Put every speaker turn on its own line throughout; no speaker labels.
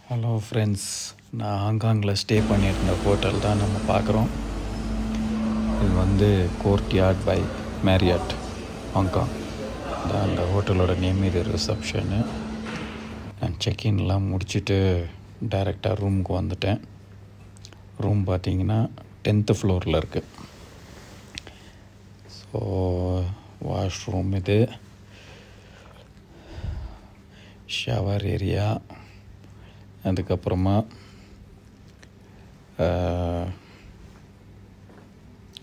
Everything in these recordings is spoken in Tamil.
ஹலோ ஃப்ரெண்ட்ஸ், நான் ஹாங்காங்கில் ஸ்டே பண்ணியிருந்த ஹோட்டல் தான் நம்ம பார்க்குறோம். இது வந்து கோர்ட்யார்ட் பை மேரியாட் ஹாங்காங் தான் அந்த ஹோட்டலோட நேம். இது ரிசப்ஷனு. நான் செக்இன்லாம் முடிச்சுட்டு டைரெக்டாக ரூமுக்கு வந்துட்டேன். ரூம் பார்த்திங்கன்னா 10th ஃப்ளோரில் இருக்குது. ஸோ வாஷ்ரூம் இது, ஷவர் ஏரியா, அதுக்கப்புறமா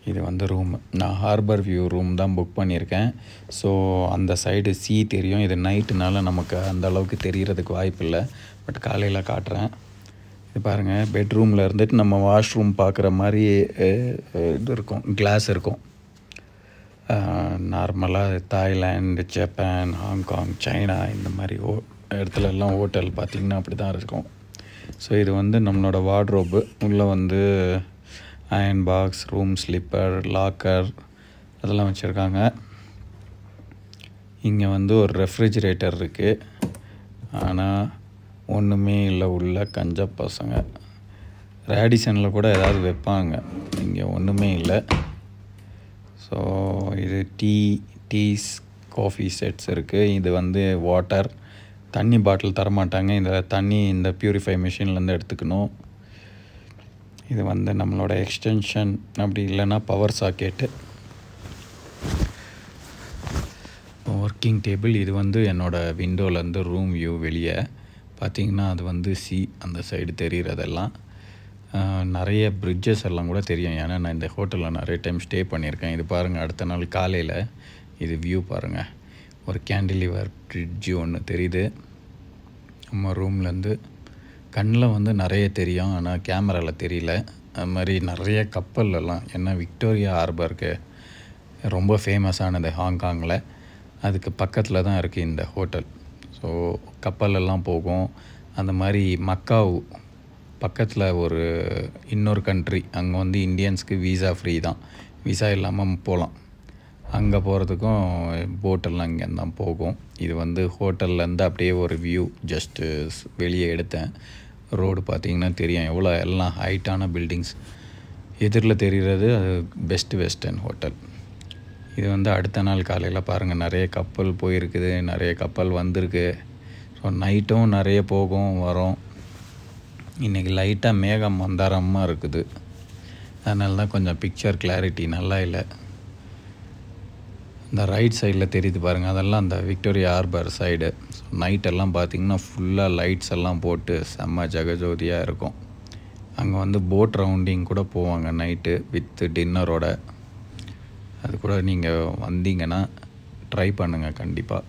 இது வந்து ரூம். நான் ஹார்பர் வியூ ரூம் தான் புக் பண்ணியிருக்கேன். ஸோ அந்த சைடு சீ தெரியும். இது நைட்டுனால நமக்கு அந்த அளவுக்கு தெரிகிறதுக்கு வாய்ப்பு இல்லை. பட் காலையில் காட்டுறேன். இது பாருங்கள், பெட்ரூமில் இருந்துட்டு நம்ம வாஷ்ரூம் பார்க்குற மாதிரி இது இருக்கும், கிளாஸ் இருக்கும். நார்மலாக தாய்லாந்து, ஜப்பான், ஹாங்காங், சைனா இந்த மாதிரி இடத்துலலாம் ஹோட்டல் பார்த்திங்கன்னா அப்படி தான் இருக்கும். ஸோ இது வந்து நம்மளோட வார்ட்ரோப்பு. உள்ளே வந்து iron box, room slipper, locker அதெல்லாம் வச்சுருக்காங்க. இங்கே வந்து ஒரு ரெஃப்ரிஜிரேட்டர் இருக்குது. ஆனால் ஒன்றுமே இல்லை, உள்ள கஞ்ச பசங்க. ரேடிசனில் கூட ஏதாவது வைப்பாங்க, இங்கே ஒன்றுமே இல்லை. ஸோ இது டீஸ் காஃபி செட்ஸ் இருக்குது. இது வந்து வாட்டர், தண்ணி பாட்டில் தரமாட்டாங்க. இந்த தண்ணி இந்த பியூரிஃபை மிஷின்லேருந்து எடுத்துக்கணும். இது வந்து நம்மளோட எக்ஸ்டென்ஷன், அப்படி இல்லைன்னா பவர் சாக்கெட்டு. Working table. இது வந்து என்னோடய விண்டோலேருந்து ரூம் வியூ வெளியே பார்த்திங்கன்னா அது வந்து அந்த சைடு தெரிகிறதெல்லாம் நிறைய பிரிட்ஜஸ் எல்லாம் கூட தெரியும். ஏன்னா நான் இந்த ஹோட்டலில் நிறைய டைம் ஸ்டே பண்ணியிருக்கேன். இது பாருங்கள், அடுத்த நாள் காலையில் இது வியூ பாருங்கள். ஒரு கேண்டிலிவர் பிரிட்ஜு ஒன்று தெரியுது நம்ம ரூம்லேருந்து. கண்ணில் வந்து நிறைய தெரியும், ஆனால் கேமராவில் தெரியல. அது மாதிரி நிறைய கப்பல் எல்லாம், ஏன்னா விக்டோரியா ஹார்பருக்கு ரொம்ப ஃபேமஸானது ஹாங்காங்கில். அதுக்கு பக்கத்தில் தான் இருக்குது இந்த ஹோட்டல். ஸோ கப்பலெல்லாம் போகும். அந்த மாதிரி மக்காவு பக்கத்தில் ஒரு இன்னொரு கண்ட்ரி, அங்கே வந்து இந்தியன்ஸ்க்கு வீசா ஃப்ரீ தான், வீசா இல்லாமல் போகலாம். அங்கே போகிறதுக்கும் போட்டெல்லாம் இங்கேருந்து தான் போகும். இது வந்து ஹோட்டல்லேருந்து அப்படியே ஒரு வியூ ஜஸ்ட்டு வெளியே எடுத்தேன். ரோடு பார்த்திங்கன்னா தெரியும் எவ்வளோ எல்லாம் ஹைட்டான பில்டிங்ஸ். எதிரில் தெரிகிறது அது பெஸ்ட் வெஸ்டர்ன் ஹோட்டல். இது வந்து அடுத்த நாள் காலையில் பாருங்கள், நிறைய கப்பல் போயிருக்குது, நிறைய கப்பல் வந்திருக்கு. ஸோ நைட்டும் நிறைய போகும் வரும். இன்றைக்கி லைட்டாக மேகம் மந்தாரமாக இருக்குது, அதனால தான் கொஞ்சம் பிக்சர் கிளாரிட்டி நல்லா இல்லை. இந்த ரைட் சைடில் தெரியுது பாருங்கள், அதெல்லாம் அந்த விக்டோரியா ஹார்பர் சைடு. ஸோ நைட்டெல்லாம் பார்த்திங்கன்னா ஃபுல்லாக லைட்ஸ் எல்லாம் போட்டு செம்ம ஜெகஜோதியாக இருக்கும். அங்கே வந்து போட் ரவுண்டிங் கூட போவாங்க நைட்டு வித் டின்னரோட. அது கூட நீங்கள் வந்தீங்கன்னா ட்ரை பண்ணுங்கள் கண்டிப்பாக.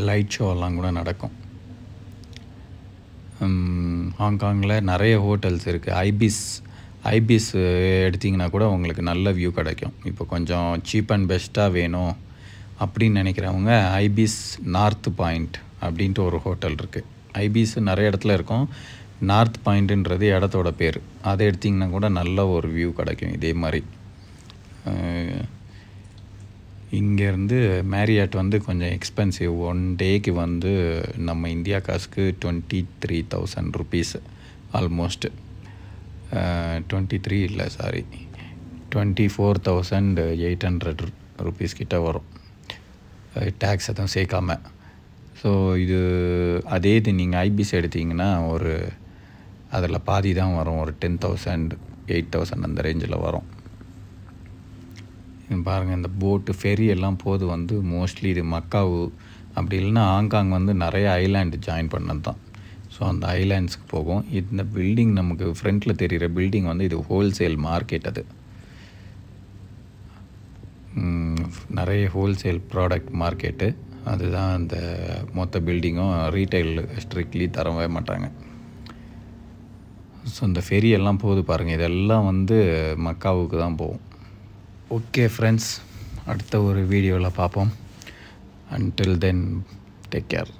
லைட் ஷோலாம் கூட நடக்கும். ஹாங்காங்கில் நிறைய ஹோட்டல்ஸ் இருக்குது. ஐபிஸ் எடுத்திங்கன்னா கூட உங்களுக்கு நல்ல வியூ கிடைக்கும். இப்போ கொஞ்சம் சீப் அண்ட் பெஸ்ட்டாக வேணும் அப்படின்னு நினைக்கிறவங்க ஐபிஸ் நார்த் பாயிண்ட் அப்படின்ட்டு ஒரு ஹோட்டல் இருக்குது. ஐபிஸ் நிறைய இடத்துல இருக்கும். நார்த் பாயிண்ட்டுன்றது இடத்தோட பேர். அதை எடுத்திங்கன்னா கூட நல்ல ஒரு வியூ கிடைக்கும். இதே மாதிரி இங்கேருந்து மேரியாட் வந்து கொஞ்சம் எக்ஸ்பென்சிவ். 1 டேக்கு வந்து நம்ம இந்தியா காசுக்கு 23,000 ருபீஸ், ஆல்மோஸ்ட் 23 இல்லை சாரி 24,800 ருபீஸ் கிட்ட வரும், டேக்ஸ் எதுவும் சேர்க்காம. ஸோ இது அதே இது நீங்கள் ஐபிஸ் எடுத்திங்கன்னா ஒரு அதில் பாதி தான் வரும், ஒரு 10,000 8,000 அந்த ரேஞ்சில் வரும். பாருங்கள், இந்த போட்டு ஃபெரி எல்லாம் போது வந்து மோஸ்ட்லி இது மக்காவு அப்படி இல்லைன்னா ஹாங்காங் வந்து நிறைய ஐலாண்டு ஜாயின் பண்ணது தான். ஸோ அந்த ஐலாண்ட்ஸ்க்கு போகும். இந்த பில்டிங் நமக்கு ஃப்ரண்ட்டில் தெரிகிற பில்டிங் வந்து இது ஹோல்சேல் மார்க்கெட். அது நிறைய ஹோல்சேல் ப்ராடக்ட் மார்க்கெட்டு. அதுதான் அந்த மொத்த பில்டிங்கும். ரீட்டைல் ஸ்ட்ரிக்ட்லி தரவே மாட்டாங்க. ஸோ இந்த ஃபெரி எல்லாம் போகுது பாருங்கள், இதெல்லாம் வந்து மக்காவுக்கு தான் போகும். ஓகே ஃப்ரெண்ட்ஸ், அடுத்த ஒரு வீடியோவில் பார்ப்போம். Until then take care.